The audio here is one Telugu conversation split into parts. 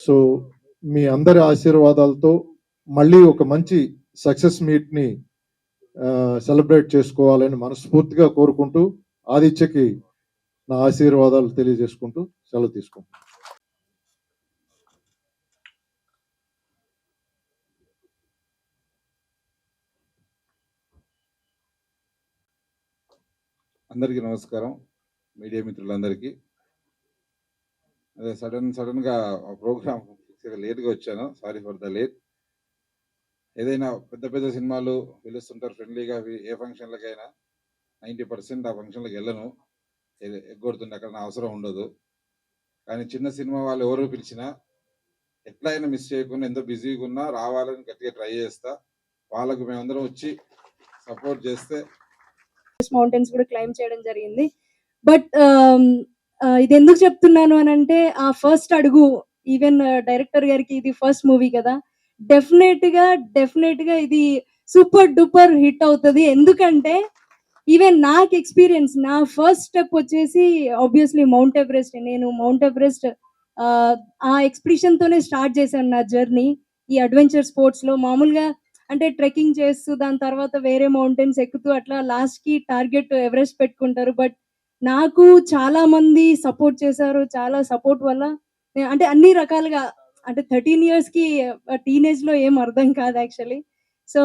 సో మీ అందరి ఆశీర్వాదాలతో మళ్ళీ ఒక మంచి సక్సెస్ మీట్ని సెలబ్రేట్ చేసుకోవాలని మనస్ఫూర్తిగా కోరుకుంటూ ఆదిత్యకి నా ఆశీర్వాదాలు తెలియజేసుకుంటూ సెలవు తీసుకుంటాను. అందరికీ నమస్కారం, మీడియా మిత్రులందరికీ. అదే సడన్గా ప్రోగ్రామ్ లేట్గా వచ్చాను, సారీ ఫర్ ద లేట్. ఏదైనా పెద్ద సినిమాలు పిలుస్తుంటారు ఫ్రెండ్లీగా, ఏ ఫంక్షన్లకైనా 90% ఆ ఫంక్షన్లకు వెళ్ళను, ఎగ్గొడుతుండే, అక్కడ నా అవసరం ఉండదు. కానీ చిన్న సినిమా వాళ్ళు ఎవరు పిలిచినా ఎట్లయినా మిస్ చేయకుండా, ఎంతో బిజీగా ఉన్నా రావాలని గట్టిగా ట్రై చేస్తా. వాళ్ళకు మేమందరం వచ్చి సపోర్ట్ చేస్తే మౌంటైన్స్ కూడా క్లైమ్ చేయడం జరిగింది. బట్ ఇది ఎందుకు చెప్తున్నాను అని అంటే, ఆ ఫస్ట్ అడుగు ఈవెన్ డైరెక్టర్ గారికి ఇది ఫస్ట్ మూవీ కదా, డెఫినెట్ గా ఇది సూపర్ డూపర్ హిట్ అవుతుంది. ఎందుకంటే ఈవెన్ నాకు ఎక్స్పీరియన్స్, నా ఫస్ట్ స్టెప్ వచ్చేసి ఆబ్వియస్లీ మౌంట్ ఎవరెస్ట్. నేను మౌంట్ ఎవరెస్ట్ ఆ ఎక్స్పెడిషన్ తోనే స్టార్ట్ చేశాను నా జర్నీ ఈ అడ్వెంచర్ స్పోర్ట్స్ లో. మామూలుగా అంటే ట్రెక్కింగ్ చేస్తూ దాని తర్వాత వేరే మౌంటైన్స్ ఎక్కుతూ అట్లా లాస్ట్ కి టార్గెట్ ఎవరెస్ట్ పెట్టుకుంటారు. బట్ నాకు చాలా మంది సపోర్ట్ చేశారు. చాలా సపోర్ట్ వల్ల అంటే అన్ని రకాలుగా, అంటే 13 years కి టీనేజ్ లో ఏం అర్థం కాదు యాక్చువల్లీ. సో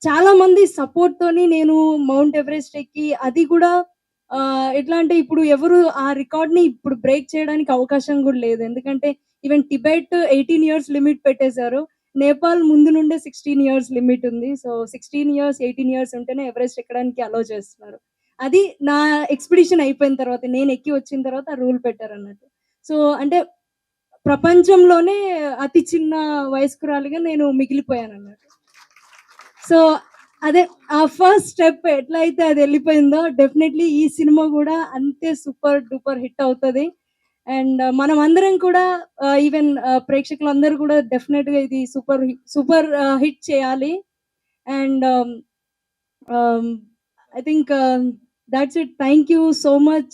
చాలా మంది సపోర్ట్ తోని నేను మౌంట్ ఎవరెస్ట్ ఎక్కి, అది కూడా ఎట్లా అంటే ఇప్పుడు ఎవరు ఆ రికార్డ్ ని ఇప్పుడు బ్రేక్ చేయడానికి అవకాశం కూడా లేదు. ఎందుకంటే ఈవెన్ టిబెట్ 18 years లిమిట్ పెట్టేశారు. నేపాల్ ముందు నుండే 16 years లిమిట్ ఉంది. సో 16 years 18 years ఉంటేనే ఎవరెస్ట్ ఎక్కడానికి అలో చేస్తున్నారు. అది నా ఎక్స్పెడిషన్ అయిపోయిన తర్వాత, నేను ఎక్కి వచ్చిన తర్వాత రూల్ పెట్టారు అన్నట్టు. సో అంటే ప్రపంచంలోనే అతి చిన్న వయస్కురాలిగా నేను మిగిలిపోయాను అన్నట్టు. సో అదే ఆ ఫస్ట్ స్టెప్ ఎట్లయితే అది వెళ్ళిపోయిందో, డెఫినెట్లీ ఈ సినిమా కూడా అంతే సూపర్ డూపర్ హిట్ అవుతుంది. అండ్ మనం అందరం కూడా ఈవెన్ ప్రేక్షకులందరూ కూడా డెఫినెట్ గా ఇది సూపర్ హిట్ చేయాలి. And I think that's it. Thank you so much.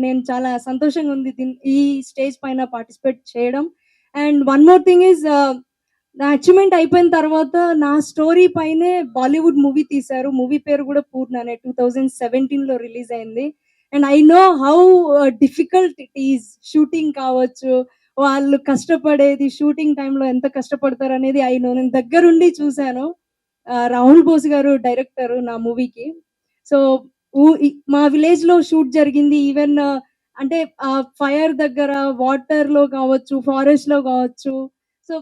నేను చాలా సంతోషంగా ఉంది ఈ స్టేజ్ పైన పార్టిసిపేట్ చేయడం. And one more thing is, నా అచీవ్మెంట్ అయిపోయిన తర్వాత నా స్టోరీ పైనే బాలీవుడ్ మూవీ తీశారు. మూవీ పేరు కూడా పూర్ణనే, 2017 లో రిలీజ్ అయింది. And I know how difficult it is. Shooting కావచ్చు, వాళ్ళు కష్టపడేది, షూటింగ్ టైంలో ఎంత కష్టపడతారు అనేది ఐ నో. నేను దగ్గరుండి చూశాను. రాహుల్ బోస్ గారు డైరెక్టర్ నా మూవీకి. సో మా విలేజ్ లో షూట్ జరిగింది. ఈవెన్ అంటే ఫైర్ దగ్గర, వాటర్ లో కావచ్చు, ఫారెస్ట్ లో కావచ్చు. సో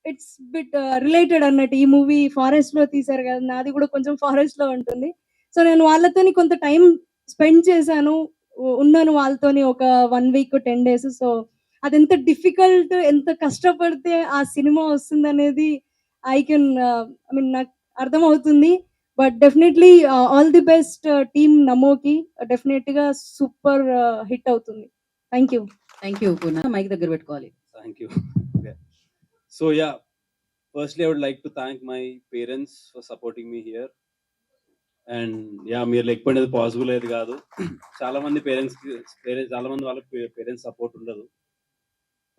ఇట్స్ బిట్ రిలేటెడ్ అన్నట్టు. ఈ మూవీ ఫారెస్ట్ లో తీశారు కదా, నాది కూడా కొంచెం ఫారెస్ట్ లో ఉంటుంది. సో నేను వాళ్ళతోని కొంత టైం స్పెండ్ చేశాను, ఉన్నాను వాళ్ళతోని ఒక 1 week 10 days. సో అది ఎంత డిఫికల్ట్, ఎంత కష్టపడితే ఆ సినిమా వస్తుంది అనేది ఐ కెన్ ఐ మీన్ నాకు అర్థమవుతుంది. But definitely all the best team నమోకి. డెఫినెట్ గా సూపర్ హిట్ అవుతుంది. Thank you. మైక్ దగ్గర పెట్టుకోవాలి. Thank you. Okay. So yeah, firstly I would like to thank my parents for supporting me here. And yeah, మీరు లేకపోయినది పాసిబుల్ అయ్యేది కాదు. చాలా మంది పేరెంట్స్ చాలా మంది వాళ్ళ పేరెంట్స్ సపోర్ట్ ఉండదు.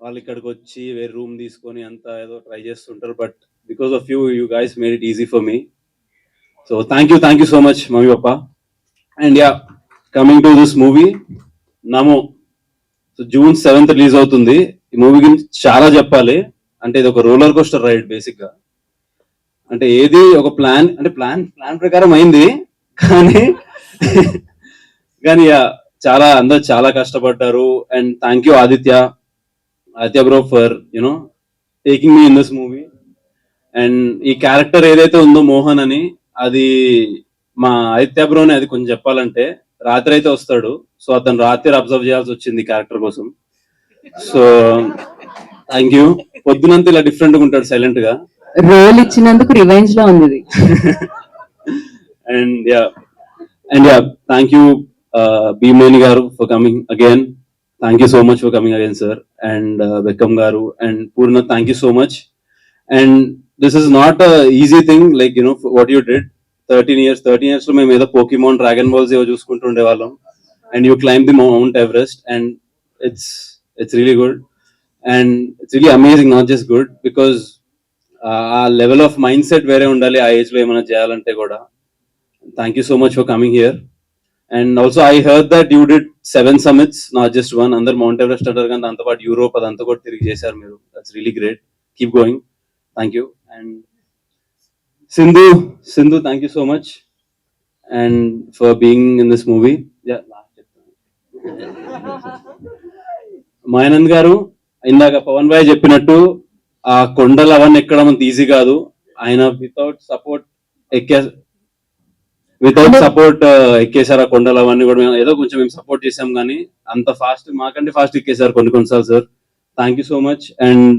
వాళ్ళు ఇక్కడికి వచ్చి వేరే రూమ్ తీసుకొని అంతా ఏదో ట్రై చేస్తుంటారు. But because of you guys made it easy for me. So thank you so much mummy papa. And yeah, coming to this movie Namo. So June 7th release అవుతుంది. ఈ మూవీ గురించి చాలా చెప్పాలి. అంటే ఇది ఒక రోలర్ కోస్టర్ రైడ్ బేసిక్ గా. అంటే ఏది ఒక ప్లాన్, అంటే ప్లాన్ ప్రకారం అయింది, కానీ చాలా అందరు చాలా కష్టపడ్డారు. And thank you Aditya bro for you know taking me in this movie. And ఈ క్యారెక్టర్ ఏదైతే ఉందో మోహన్ అని, అది మా ఆదిత్య బ్రోనే. అది కొంచెం చెప్పాలంటే రాత్రి అయితే వస్తాడు. సో అతను రాత్రి అబ్జర్వ్ చేయాల్సి వచ్చింది క్యారెక్టర్ కోసం. So thank you. పొద్దునంతా ఇలా డిఫరెంట్ గా ఉంటాడు, సైలెంట్ గా. రోల్ ఇచ్చినందుకు రివెంజ్ లో ఉంది. And yeah thank you Bheemeni garu for coming again. Thank you so much for coming again sir. And Bekkem garu and Poorna, thank you so much. And this is not a easy thing, like you know what you did. 13 years లో మేము ఏదో పోకీమాన్, డ్రాగన్ బాల్స్ ఏవో చూసుకుంటూ ఉండేవాళ్ళం. And you climb the mount Everest and it's really good. and it's really amazing, not just good, because ఆ లెవెల్ ఆఫ్ మైండ్ సెట్ వేరే ఉండాలి ఆ ఏజ్ లో ఏమైనా చేయాలంటే కూడా. Thank you so much for coming here. And also I heard that you did 7 summits, not just 1. అందరు మౌంట్ ఎవరెస్ట్ అంటారు కానీ దాంతో పాటు యూరోప్ అదంతా కూడా తిరిగి చేశారు మీరు. That's really great. Keep going. Thank you. And Sindhu thank you so much and for being in this movie. Mayanand garu, ఇందాక పవన్ భాయ్ చెప్పినట్టు ఆ కొండలు అవన్నీ ఎక్కడం అంత ఈజీ కాదు. ఆయన వితౌట్ సపోర్ట్ ఎక్కేశారు ఆ కొండలు అవన్నీ కూడా. మేము ఏదో కొంచెం మేము సపోర్ట్ చేసాం కానీ అంత ఫాస్ట్, మాకంటే ఫాస్ట్ ఎక్కేశారు కొన్నిసార్లు sir. Thank you so much. And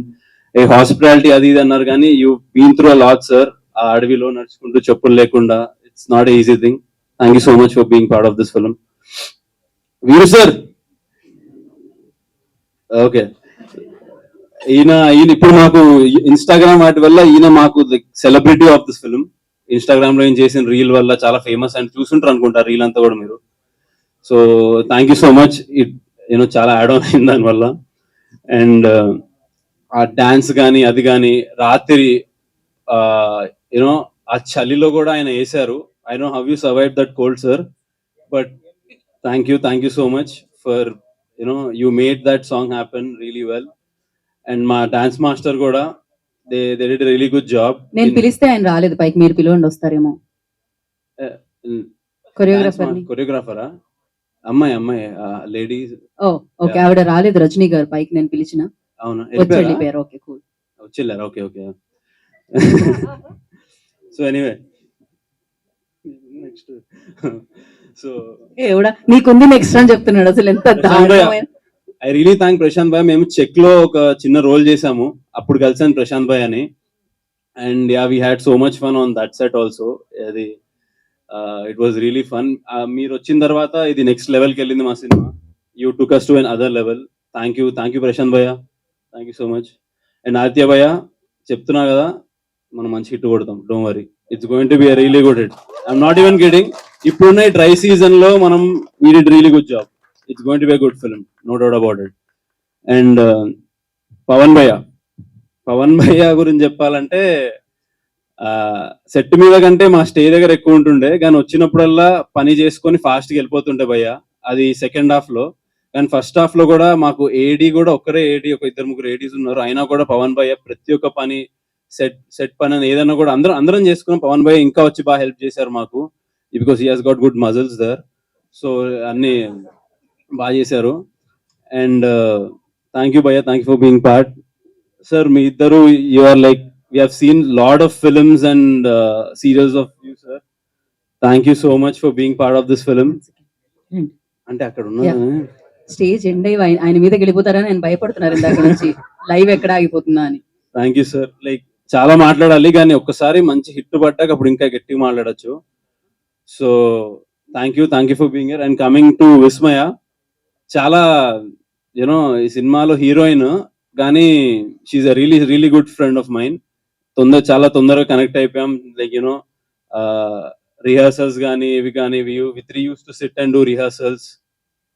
a hospitality అది ఇది అన్నారు కానీ you been through a lot sir. ఆ అడవిలో నడుచుకుంటూ చెప్పులు లేకుండా, it's not a easy thing. Thank you so much for being part of this film. వీరు సార్, ఓకే, ఈయన ఇప్పుడు మాకు ఇన్స్టాగ్రామ్ వాటి వల్ల ఈయన మాకు celebrity of this film. Instagram లో ఏం చేసిన రీల్ వల్ల చాలా ఫేమస్ అండ్ చూసుంటారు అనుకుంటారు రీల్ అంతా కూడా మీరు. So thank you so much. You know చాలా యాడ్ ఆన్ అయింది దానివల్ల. అండ్ ఆ డాన్స్ కానీ అది కానీ రాత్రి యూనో ఆ చలిలో కూడా ఆయన వేశారు. I know how you survive that cold sir, but thank you so much for you made that song happen really well. And మా డాన్స్ మాస్టర్ కూడా they did a really good job. నేను పిలిస్తే ఆయన రాలేదు పైకి, మీరు పిలవండి వస్తారేమో. కొరియోగ్రాఫరా? అమ్మాయి లేడీస్. ఓ ఓకే, ఆవిడ రాలేదు రజనీ గారు పైకి, నేను పిలిచిన. అవునా? వెళ్ళిపోయారు. Okay cool. వచ్చేళ్ళారు. Okay. So anyway, next so ఎవడా నీకుంది నెక్స్ట్ అని చెప్తున్నాడు అసలు. ఎంత I really thank Prashanth bhai. మేము చెక్ లో ఒక చిన్న రోల్ చేసాము, అప్పుడు కలిసాను ప్రశాంత్ భాయ్ అని. And yeah, we had so much fun on that set also. అది ఇట్ వాజ్ రియలీ ఫన్. మీరు వచ్చిన తర్వాత ఇది నెక్స్ట్ లెవెల్కి వెళ్ళింది మా సినిమా. You took us to an other level. Thank you Prashanth bhaiya. Thank you so much. And Aditya bhaiya, చెప్తున్నా కదా మనం మంచి హిట్ కొడతాం, don't worry. It's going to be a really good hit. I'm not even kidding. ఇప్పుడున్న డ్రై సీజన్ లో మనం we did really good job. It's going to be a good film, no doubt about it. And Pavan bhaiya గురించి చెప్పాలంటే సెట్ మీద కంటే మా స్టే దగ్గర ఎక్కువ ఉంటుండే, కానీ వచ్చినప్పుడల్లా పని చేసుకొని ఫాస్ట్గా వెళ్ళిపోతుండే భయ్య. అది సెకండ్ హాఫ్ లో. కానీ ఫస్ట్ హాఫ్ లో కూడా మాకు ఏడీ కూడా ఒక్కరే ఏడీ, ఒక 2-3 ఏడీస్ ఉన్నారు. అయినా కూడా పవన్ భయ్య ప్రతి ఒక్క పని, సెట్ పని అని ఏదైనా కూడా అందరం చేసుకున్నాం. పవన్ భయ్య ఇంకా వచ్చి బాగా హెల్ప్ చేశారు మాకు, because he has got good muscles there. So అన్ని బాగా చేశారు. And thank you bhaiya, thank you for being part. Sir మీ ఇద్దరు, you are like, we have seen lot of films and serials of you sir. Thank you so much for being part of this film. అంటే అక్కడ ఉన్నా స్టేజ్ ఎండ్ అయ్యి ఆయన మీదకి వెళ్ళిపోతారని నేను భయపడుతున్నారు ఇందాక నుంచి, లైవ్ ఎక్కడ ఆగిపోతుందా అని. Thank you sir. లైక్ చాలా మాట్లాడాలి కానీ ఒక్కసారి మంచి హిట్ పడ్డాక అప్పుడు ఇంకా గట్టిగా మాట్లాడచ్చు. So thank you for being here. And coming to Vismaya, చాలా యూనో ఈ సినిమాలో హీరోయిన్ కానీ she's a really good friend of mine. చాలా తొందరగా కనెక్ట్ అయిపోయాం. లైక్ యూనో రిహర్సల్స్ కానీ ఇవి కానీ we use to sit and do rehearsals,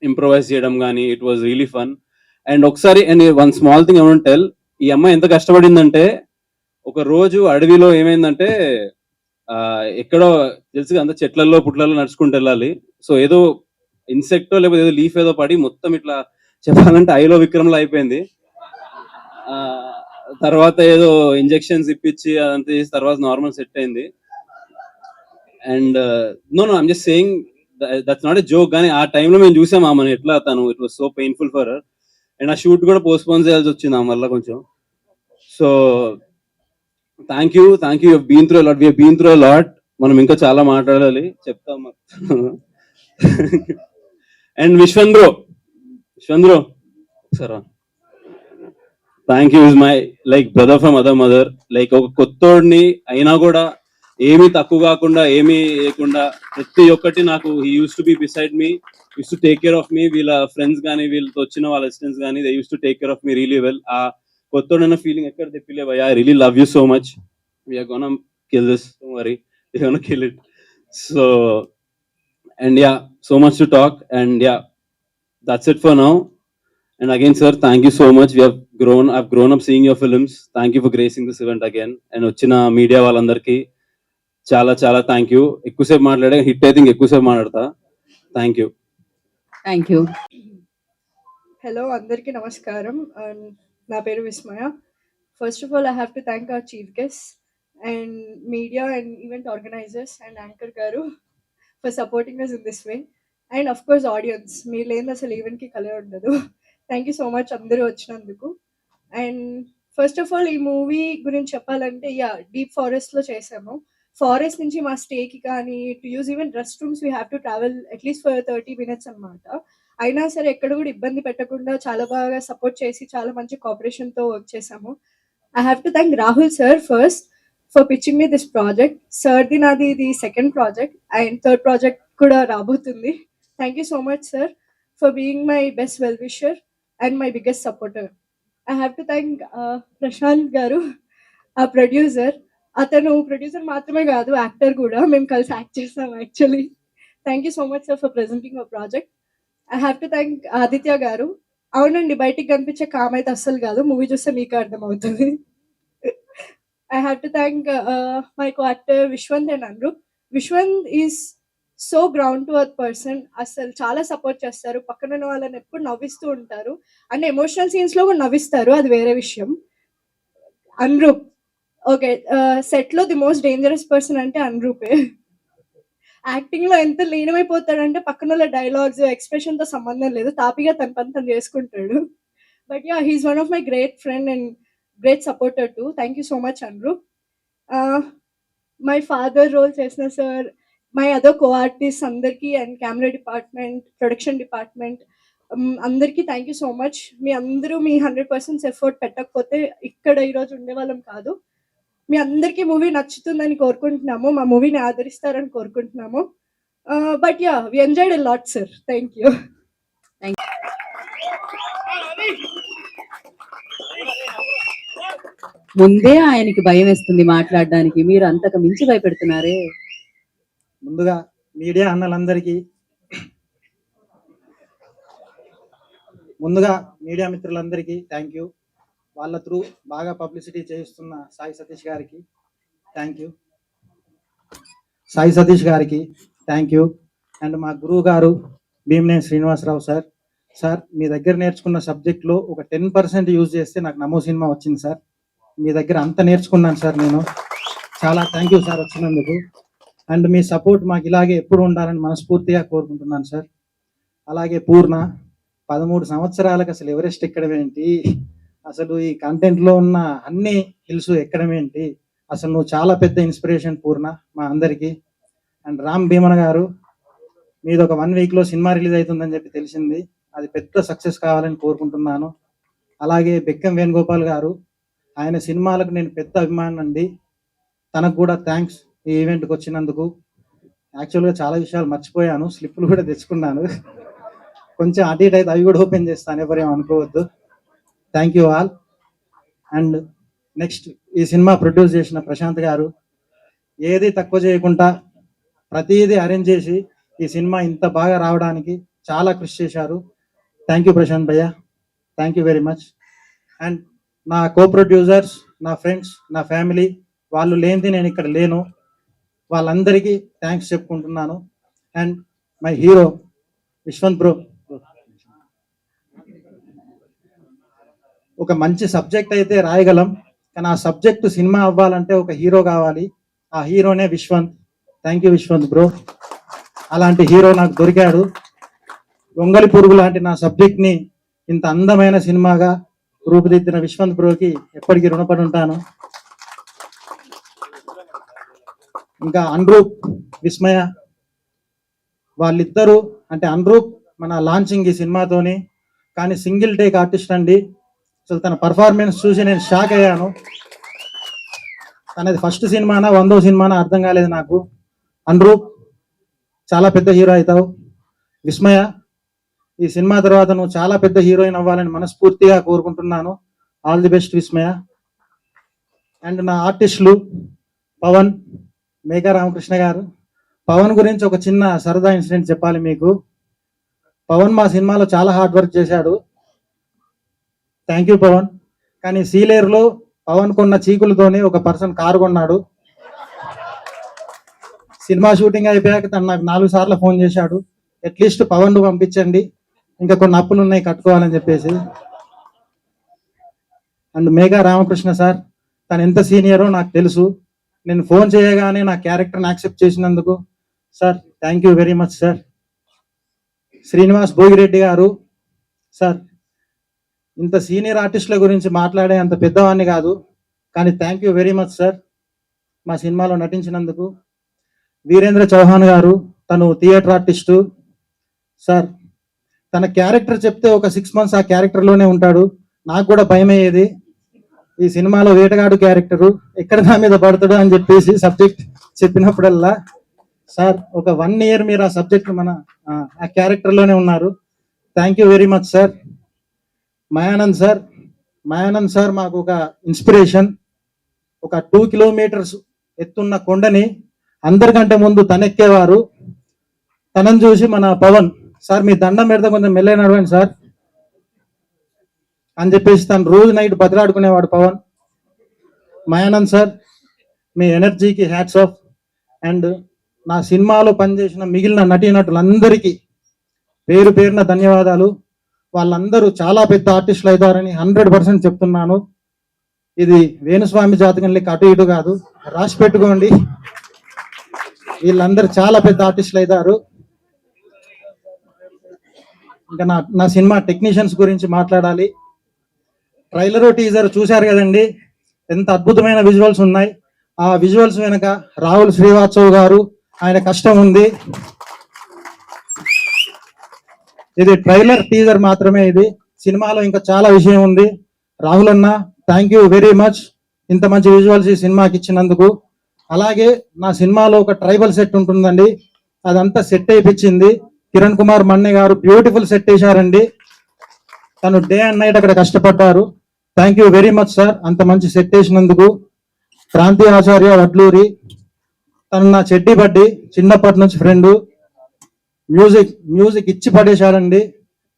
improvise చేయడం కానీ, it was really fun. And ఒకసారి and one small thing I want tell, ఈ అమ్మాయి ఎంత కష్టపడిందంటే, ఒక రోజు అడవిలో ఏమైందంటే, ఎక్కడో తెలుసు అంత చెట్లలో పుట్లలో నడుచుకుంటూ వెళ్ళాలి. సో ఏదో ఇన్సెక్టో లేకపోతే ఏదో లీఫ్ ఏదో పడి మొత్తం ఇట్లా చెప్పాలంటే ఐలో విక్రమ్లో అయిపోయింది. తర్వాత ఏదో ఇంజెక్షన్స్ ఇప్పించి అదంతా చేసి తర్వాత నార్మల్ సెట్ అయింది. And no I'm just saying that's not a joke. కానీ ఆ టైంలో మేము చూసాం ఆమెను ఎట్లా, తను it was so painful for her. And ఆ షూట్ కూడా పోస్ట్పోన్ చేయాల్సి వచ్చింది ఆమె వల్ల కొంచెం. So thank you been through a lot. మనం ఇంకా చాలా మాట్లాడాలి, చెప్తాం. అండ్ విశ్వన్ బ్రో సరే, thank you. Is my like brother from other mother. Like ఒక కొత్తోడిని అయినా కూడా ఏమీ తక్కువ కాకుండా ఏమీ లేకుండా ప్రతి ఒక్కటి నాకు he use to be beside me, use to take care of me. వీళ్ళ ఫ్రెండ్స్ కానీ వీళ్ళతో వచ్చిన వాళ్ళ అసిస్టెంట్స్ కానీ they use to take care of me really well. ఆ కొత్తోడన్న ఫీలింగ్ ఎక్కడ తెప్పిలే bhaiya. I really love you so much. We're gonna kill this, don't worry, we're gonna kill it. So and yeah, so much to talk. And yeah, that's it for now. And again sir, thank you so much. I've grown up seeing your films. Thank you for gracing this event again. And వచ్చిన మీడియా వాళ్ళందరికీ చాలా చాలా థ్యాంక్ యూ. ఎక్కువసేపు మాట్లాడే హిట్ అయితే ఎక్కువసేపు మాట్లాడతా. Thank you. Thank you. Hello అందరికీ నమస్కారం. నా పేరు Vismaya. First of all I have to thank our chief guest and media and event organisers and anchor garu for supporting us in this way and of course audience. మీరు లేని అసలు ఈవెంట్కి కలే ఉండదు. థ్యాంక్ యూ సో మచ్ అందరూ వచ్చినందుకు. అండ్ ఫస్ట్ ఆఫ్ ఆల్ ఈ మూవీ గురించి చెప్పాలంటే డీప్ ఫారెస్ట్లో చేసాము. ఫారెస్ట్ నుంచి మా స్టేకి కానీ to use even rest rooms we have to travel at least for 30 minutes అనమాట. అయినా సరే ఎక్కడ కూడా ఇబ్బంది పెట్టకుండా చాలా బాగా సపోర్ట్ చేసి చాలా మంచి కోఆపరేషన్తో వర్క్ చేసాము. I have to thank Rahul sir first for pitching me this project. సార్ది నాది ఇది second project and third project కూడా రాబోతుంది. Thank you so much sir for being my best well wisher and my biggest supporter. I have to thank Prashanth garu, ఆ ప్రొడ్యూసర్. అతను ప్రొడ్యూసర్ మాత్రమే కాదు, యాక్టర్ కూడా. మేము కలిసి యాక్ట్ చేస్తాం actually. Thank you so much sir for presenting our project. I have to thank Aditya గారు. అవునండి, బయటికి కనిపించే కామ్ అయితే అస్సలు కాదు, మూవీ చూస్తే మీకు అర్థమవుతుంది. I have to thank my co actor Viswant and Anuroop. Viswant is so ground to earth person. అసలు చాలా సపోర్ట్ చేస్తారు, పక్కన ఉన్న వాళ్ళని ఎప్పుడు నవ్విస్తూ ఉంటారు అండ్ ఎమోషనల్ సీన్స్లో కూడా నవ్విస్తారు, అది వేరే విషయం. అనురూప్ ఓకే, సెట్లో ది మోస్ట్ డేంజరస్ పర్సన్ అంటే అనురూపే. యాక్టింగ్లో ఎంత లీనమైపోతాడంటే పక్కన వాళ్ళ డైలాగ్స్ ఎక్స్ప్రెషన్తో సంబంధం లేదు, తాపిగా తన పని తను చేసుకుంటాడు. But he's one of my great friend and great supporter too. Thank you so much Anuroop. My father role చేసిన sir, my other co artist అందరికీ and camera department, production department అందరికీ థ్యాంక్ యూ సో మచ్. మీ అందరూ మీ 100% ఎఫర్ట్ పెట్టకపోతే ఇక్కడ ఈరోజు ఉండేవాళ్ళం కాదు. మీ అందరికీ మూవీ నచ్చుతుందని కోరుకుంటున్నాము, మా మూవీని ఆదరిస్తారని కోరుకుంటున్నాము. But we enjoyed a lot sir. Thank you. ముందే ఆయనకి భయం వేస్తుంది మాట్లాడడానికి, మీరు అంతకు మించి భయపెడుతున్నారే. ముందుగా మీడియా అన్నలందరికీ, ముందుగా మీడియా మిత్రులందరికీ థ్యాంక్ యూ. వాళ్ళ త్రూ బాగా పబ్లిసిటీ చేయిస్తున్న సాయి సతీష్ గారికి థ్యాంక్ యూ. సాయి సతీష్ గారికి థ్యాంక్ యూ. అండ్ మా గురువు గారు భీమనేని శ్రీనివాసరావు సార్. సార్, మీ దగ్గర నేర్చుకున్న సబ్జెక్ట్లో ఒక 10% యూజ్ చేస్తే నాకు నమో సినిమా వచ్చింది సార్. మీ దగ్గర అంత నేర్చుకున్నాను సార్ నేను. చాలా థ్యాంక్ యూ సార్ వచ్చినందుకు. అండ్ మీ సపోర్ట్ మాకు ఇలాగే ఎప్పుడు ఉండాలని మనస్ఫూర్తిగా కోరుకుంటున్నాను సార్. అలాగే పూర్ణ, 13 సంవత్సరాలకు అసలు ఎవరెస్ట్ ఎక్కడం ఏంటి, అసలు ఈ కంటెంట్లో ఉన్న అన్ని హిల్స్ ఎక్కడం ఏంటి, అసలు నువ్వు చాలా పెద్ద ఇన్స్పిరేషన్ పూర్ణ మా అందరికీ. అండ్ రామ్ భీమన గారు, మీది ఒక 1 వీక్లో సినిమా రిలీజ్ అవుతుందని చెప్పి తెలిసింది, అది పెద్ద సక్సెస్ కావాలని కోరుకుంటున్నాను. అలాగే బెక్కం వేణుగోపాల్ గారు, ఆయన సినిమాలకు నేను పెద్ద అభిమానం అండి. తనకు కూడా థ్యాంక్స్ ఈ ఈవెంట్కి వచ్చినందుకు. యాక్చువల్గా చాలా విషయాలు మర్చిపోయాను, స్లిప్పులు కూడా తెచ్చుకున్నాను, కొంచెం అటు ఇటు అయితే అవి కూడా ఓపెన్ చేస్తాను, ఎవరేం అనుకోవద్దు. Thank you all. And next, ఈ సినిమా ప్రొడ్యూస్ చేసిన ప్రశాంత్ గారు ఏది తక్కువ చేయకుండా ప్రతిదీ అరేంజ్ చేసి ఈ సినిమా ఇంత బాగా రావడానికి చాలా కృషి చేశారు. Thank you Prashanth bhaiya, thank you very much. And నా కో ప్రొడ్యూసర్స్, నా ఫ్రెండ్స్, నా ఫ్యామిలీ, వాళ్ళు లేనిది నేను ఇక్కడ లేను, వాళ్ళందరికీ థ్యాంక్స్ చెప్పుకుంటున్నాను. And my hero Viswant bro, ఒక మంచి సబ్జెక్ట్ అయితే రాయగలం, కానీ ఆ సబ్జెక్ట్ సినిమా అవ్వాలంటే ఒక హీరో కావాలి, ఆ హీరోనే Vishwanth. Thank you Vishwanth bro, అలాంటి హీరో నాకు దొరికాడు. గొంగలి పురుగు లాంటి నా సబ్జెక్ట్ని ఇంత అందమైన సినిమాగా రూపుదిద్దిన విశ్వంత్ బ్రోకి ఎప్పటికీ రుణపడి ఉంటాను. ఇంకా అనురూప్, విస్మయ, వాళ్ళిద్దరూ అంటే అనురూప్ మన లాంచింగ్ ఈ సినిమాతోని, కానీ సింగిల్ టేక్ ఆర్టిస్ట్ అండి. అసలు తన పర్ఫార్మెన్స్ చూసి నేను షాక్ అయ్యాను. తనది ఫస్ట్ సినిమానా 100వ సినిమానా అర్థం కాలేదు నాకు. అనురూప్, చాలా పెద్ద హీరో అవుతావు. విస్మయ, ఈ సినిమా తర్వాత నువ్వు చాలా పెద్ద హీరోయిన్ అవ్వాలని మనస్ఫూర్తిగా కోరుకుంటున్నాను. All the best Vismaya. And నా ఆర్టిస్టులు పవన్, మేఘా రామకృష్ణ గారు. పవన్ గురించి ఒక చిన్న సరదా ఇన్సిడెంట్ చెప్పాలి మీకు. పవన్ మా సినిమాలో చాలా హార్డ్ వర్క్ చేశాడు. Thank you Pavan. కానీ సీలేరులో పవన్ కొన్న చీకులతోనే ఒక పర్సన్ కారు కొన్నాడు. సినిమా షూటింగ్ అయిపోయాక తను నాకు 4 సార్లు ఫోన్ చేశాడు, అట్లీస్ట్ పవన్ పంపించండి, ఇంకా కొన్ని అప్పులు ఉన్నాయి కట్టుకోవాలని చెప్పేసి. అండ్ మేఘా రామకృష్ణ సార్, తను ఎంత సీనియరో నాకు తెలుసు. నేను ఫోన్ చేయగానే నా క్యారెక్టర్ని యాక్సెప్ట్ చేసినందుకు sir thank you very much sir. Srinivas Bhogireddy గారు సార్, ఇంత సీనియర్ ఆర్టిస్టుల గురించి మాట్లాడే అంత పెద్దవాడిని కాదు, కానీ thank you very much sir మా సినిమాలో నటించినందుకు. వీరేంద్ర చౌహాన్ గారు, తను థియేటర్ ఆర్టిస్టు సార్. తన క్యారెక్టర్ చెప్తే ఒక 6 months ఆ క్యారెక్టర్లోనే ఉంటాడు. నాకు కూడా భయం అయ్యేది, ఈ సినిమాలో వేటగాడు క్యారెక్టరు ఎక్కడ నా మీద పడతాడు అని చెప్పేసి సబ్జెక్ట్ చెప్పినప్పుడల్లా సార్ ఒక 1 year మీరు ఆ సబ్జెక్ట్ ఆ క్యారెక్టర్లోనే ఉన్నారు. Thank you very much sir. Mayanand sir మాకు ఒక ఇన్స్పిరేషన్. ఒక 2 kilometers ఎత్తున్న కొండని అందరికంటే ముందు తనెక్కేవారు. తనని చూసి మన పవన్ సార్ మీ దండం పెడితే కొంచెం మెల్లగా నడవండి సార్ అని చెప్పేసి తను రోజు నైట్ బతిలాడుకునేవాడు పవన్. మయానంద్ సార్, మీ ఎనర్జీకి హ్యాట్స్ ఆఫ్. అండ్ నా సినిమాలో పనిచేసిన మిగిలిన నటీనటులందరికీ పేరు పేరున ధన్యవాదాలు. వాళ్ళందరూ చాలా పెద్ద ఆర్టిస్టులు అవుతారని 100% చెప్తున్నాను. ఇది వేణుస్వామి జాతకం లెక్క అటు ఇటు కాదు, రాసి పెట్టుకోండి. వీళ్ళందరూ చాలా పెద్ద ఆర్టిస్టులు అవుతారు. ఇంకా నా సినిమా టెక్నీషియన్స్ గురించి మాట్లాడాలి. ట్రైలర్ టీజర్ చూశారు కదండి, ఎంత అద్భుతమైన విజువల్స్ ఉన్నాయి. ఆ విజువల్స్ వెనక రాహుల్ శ్రీవాత్సవ్ గారు, ఆయన కష్టం ఉంది. ఇది ట్రైలర్ టీజర్ మాత్రమే, ఇది సినిమాలో ఇంకా చాలా విషయం ఉంది. రాహుల్ అన్న థ్యాంక్ యూ వెరీ మచ్ ఇంత మంచి విజువల్స్ ఈ సినిమాకి ఇచ్చినందుకు. అలాగే నా సినిమాలో ఒక ట్రైబల్ సెట్ ఉంటుందండి, అదంతా సెట్ అయిపించింది కిరణ్ కుమార్ మన్నే గారు. బ్యూటిఫుల్ సెట్ వేశారండి. తను డే అండ్ నైట్ అక్కడ కష్టపడ్డారు. Thank you very much sir అంత మంచి సెట్ వేసినందుకు. క్రాంతి ఆచార్య వడ్లూరి, తను నా చెడ్డి బడ్డి, చిన్నప్పటి నుంచి ఫ్రెండ్. మ్యూజిక్ ఇచ్చి పడేశాడండి.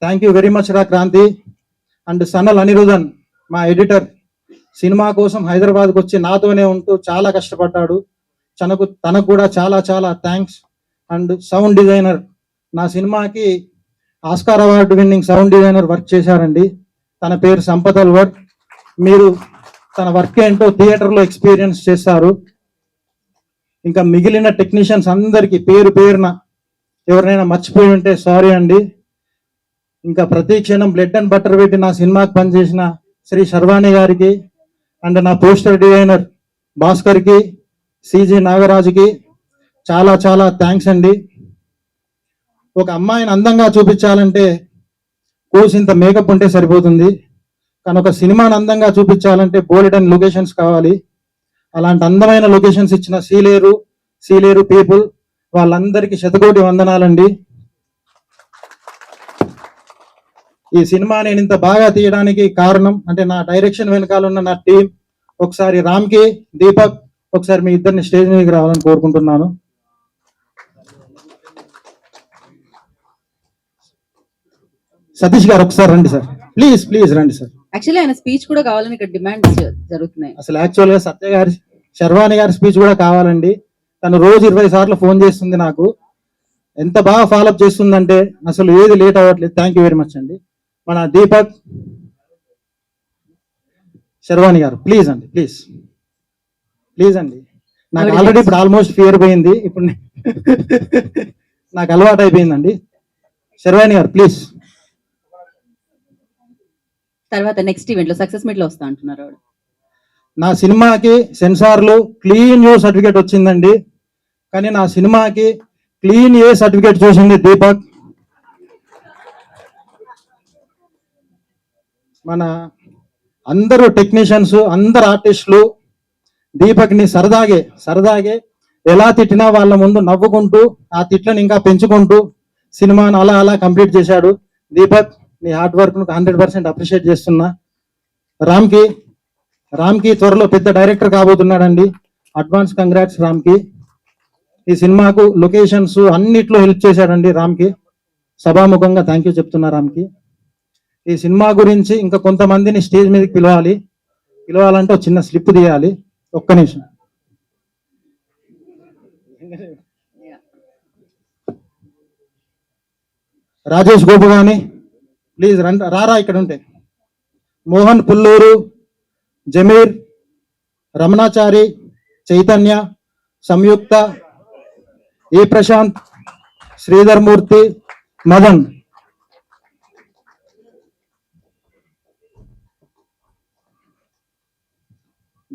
థ్యాంక్ యూ వెరీ మచ్ రా క్రాంతి. అండ్ సనల్ అనిరుధన్, మా ఎడిటర్, సినిమా కోసం హైదరాబాద్కి వచ్చి నాతోనే ఉంటూ చాలా కష్టపడ్డాడు. తనకు కూడా చాలా చాలా థ్యాంక్స్. అండ్ సౌండ్ డిజైనర్, నా సినిమాకి Oscar award winning sound designer work చేశారండి. తన పేరు సంపత్ అల్వర్. మీరు తన వర్క్ ఏంటో థియేటర్లో ఎక్స్పీరియన్స్ చేస్తారు. ఇంకా మిగిలిన టెక్నీషియన్స్ అందరికీ పేరు పేరున ఎవరైనా మర్చిపోయి ఉంటే సారీ అండి. ఇంకా ప్రతి క్షణం బ్లడ్ అండ్ బటర్ పెట్టి నా సినిమాకి పనిచేసిన శ్రీ శర్వాణి గారికి, అండ్ నా పోస్టర్ డిజైనర్ భాస్కర్కి, సిజి నాగరాజుకి చాలా చాలా థ్యాంక్స్ అండి. ఒక అమ్మాయిని అందంగా చూపించాలంటే కోసింత మేకప్ ఉంటే సరిపోతుంది, కానీ ఒక సినిమాని అందంగా చూపించాలంటే బోల్డ్ అండ్ లొకేషన్స్ కావాలి. అలాంటి అందమైన లొకేషన్స్ ఇచ్చిన సీలేరు పీపుల్ వాళ్ళందరికీ శతకోటి వందనాలండి. ఈ సినిమా నేను ఇంత బాగా తీయడానికి కారణం అంటే నా డైరెక్షన్ వెనకాల ఉన్న నా టీం. ఒకసారి రామ్కి, దీపక్, ఒకసారి మీ ఇద్దరిని స్టేజ్ మీదకి రావాలని కోరుకుంటున్నాను. సతీష్ గారు ఒకసారి రండి సార్, ప్లీజ్ రండి సార్. యాక్చువల్లీ ఆయన స్పీచ్ కూడా కావాలని ఇక్కడ డిమాండ్ జరుగుతున్నాయి. అసలు యాక్చువల్ గా సత్య గారి, శర్వాణి గారి స్పీచ్ కూడా కావాలండి. తను రోజు 20 సార్లు ఫోన్ చేస్తుంది నాకు. ఎంత బాగా ఫాలోఅప్ చేస్తుందంటే అసలు ఏది లేట్ అవ్వట్లేదు. థ్యాంక్ యూ వెరీ మచ్ అండి. మన దీపక్, శర్వాణి గారు ప్లీజ్ అండి. నాకు ఆల్రెడీ ఇప్పుడు ఆల్మోస్ట్ ఫియర్ పోయింది, ఇప్పుడు నాకు అలవాటు అయిపోయిందండి. శర్వాణి గారు ప్లీజ్. తర్వాత నెక్స్ట్ ఈవెంట్ లో సక్సెస్ మీట్ లో వస్తా అంటున్నారు. నా సినిమాకి సెన్సార్లు క్లీన్ యూ సర్టిఫికేట్ వచ్చిందండి, కానీ నా సినిమాకి క్లీన్ ఏ సర్టిఫికేట్ చూసింది దీపక్. మన అందరూ టెక్నీషియన్స్, అందరు ఆర్టిస్టులు దీపక్ని సరదాగే ఎలా తిట్టినా వాళ్ళ ముందు నవ్వుకుంటూ ఆ తిట్లను ఇంకా పెంచుకుంటూ సినిమాను అలా కంప్లీట్ చేశాడు. దీపక్, నీ హార్డ్ వర్క్ ను 100% అప్రిషియేట్ చేస్తున్నా. రామ్కి త్వరలో పెద్ద డైరెక్టర్ కాబోతున్నాడండి. అడ్వాన్స్ కంగ్రాట్స్ రామ్కి. ఈ సినిమాకు లొకేషన్స్ అన్నిట్లో హెల్ప్ చేశాడండి రామ్కి. సభాముఖంగా థ్యాంక్ యూ చెప్తున్నా రామ్కి. ఈ సినిమా గురించి ఇంకా కొంతమందిని స్టేజ్ మీదకి పిలవాలి. పిలవాలంటే ఒక చిన్న స్లిప్ తీయాలి. ఒక్క నిమిషం. రాజేష్ గోపు గాని ప్లీజ్ రారా ఇక్కడ ఉంటే. మోహన్ పుల్లూరు, జమీర్, రమణాచారి, చైతన్య, సంయుక్త, ఏ ప్రశాంత్, శ్రీధర్ మూర్తి, మదన్.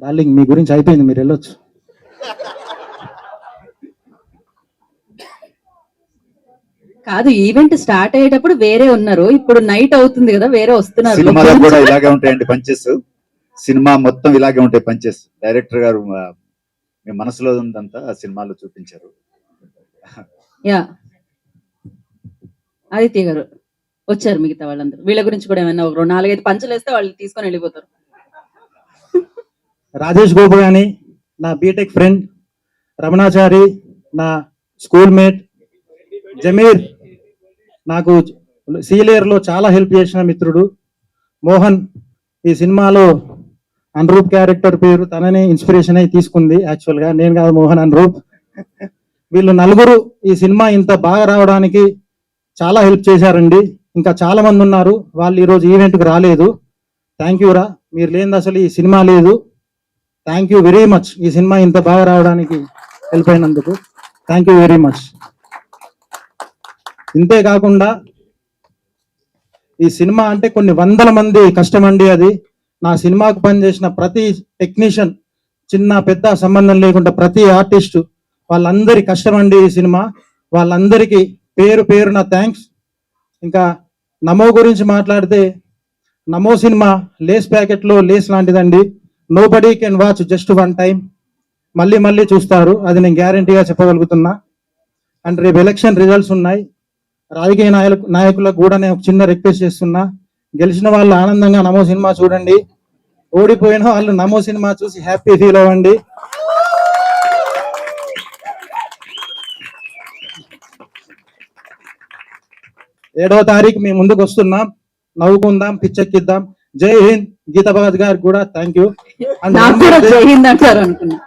డార్లింగ్ మీ గురించి అయిపోయింది, మీరు వెళ్ళొచ్చు. కాదు, ఈవెంట్ స్టార్ట్ అయ్యేటప్పుడు వేరే ఉన్నారు, ఇప్పుడు నైట్ అవుతుంది కదా, వేరే వస్తున్నారు. సినిమాలో కూడా ఇలాగే ఉంటాయండి పంచెస్. సినిమా మొత్తం ఇలాగే ఉంటాయి పంచెస్. డైరెక్టర్ గారు మీ మనసులో ఉందంతా ఆ సినిమాలో చూపించారు. యా, ఆదిత్య గారు వచ్చారు, మిగతా వాళ్ళందరూ వీళ్ళ గురించి కూడా ఏమైనా ఒక 4-5 పంచులు వేస్తే వాళ్ళు తీసుకొని వెళ్ళిపోతారు. రాజేష్ గోపు గాని నా బీటెక్ ఫ్రెండ్, రమణాచారి నా స్కూల్ మేట్, జమీర్ నాకు సీనియర్ లో చాలా హెల్ప్ చేసిన మిత్రుడు, మోహన్ ఈ సినిమాలో అనురూప్ క్యారెక్టర్ పేరు తననే ఇన్స్పిరేషన్ అయి తీసుకుంది. యాక్చువల్ గా నేను కాదు, మోహన్ అనురూప్. వీళ్ళు నలుగురు ఈ సినిమా ఇంత బాగా రావడానికి చాలా హెల్ప్ చేశారండి. ఇంకా చాలా మంది ఉన్నారు, వాళ్ళు ఈరోజు ఈవెంట్కి రాలేదు. థ్యాంక్ యూ రా, మీరు లేనిది అసలు ఈ సినిమా లేదు. థ్యాంక్ యూ వెరీ మచ్, ఈ సినిమా ఇంత బాగా రావడానికి హెల్ప్ అయినందుకు థ్యాంక్ యూ వెరీ మచ్. ఇంతే కాకుండా ఈ సినిమా అంటే కొన్ని వందల మంది కష్టం అండి. అది నా సినిమాకు పనిచేసిన ప్రతి టెక్నీషియన్, చిన్న పెద్ద సంబంధం లేకుండా ప్రతి ఆర్టిస్టు, వాళ్ళందరి కష్టం అండి ఈ సినిమా. వాళ్ళందరికీ పేరు పేరున థ్యాంక్స్. ఇంకా నమో గురించి మాట్లాడితే, నమో సినిమా లేస్ ప్యాకెట్లో లేస్ లాంటిదండి. Nobody can watch just one time. మళ్ళీ మళ్ళీ చూస్తారు, అది నేను గ్యారంటీగా చెప్పగలుగుతున్నా. అండ్ రేపు ఎలక్షన్ రిజల్ట్స్ ఉన్నాయి. రాజకీయ నాయకులకు కూడా నేను ఒక చిన్న రిక్వెస్ట్ చేస్తున్నా, గెలిచిన వాళ్ళు ఆనందంగా నమో సినిమా చూడండి, ఓడిపోయిన వాళ్ళు నమో సినిమా చూసి హ్యాపీ ఫీల్ అవ్వండి. ఏడవ తారీఖు మీ ముందుకు వస్తున్నాం, నవ్వుకుందాం, పిచ్చెక్కిద్దాం. జై హింద్. గీతా భగత్ గారికి కూడా థ్యాంక్ యూ. నాకు కూడా జై హింద్ అంటారు అనుకున్నా.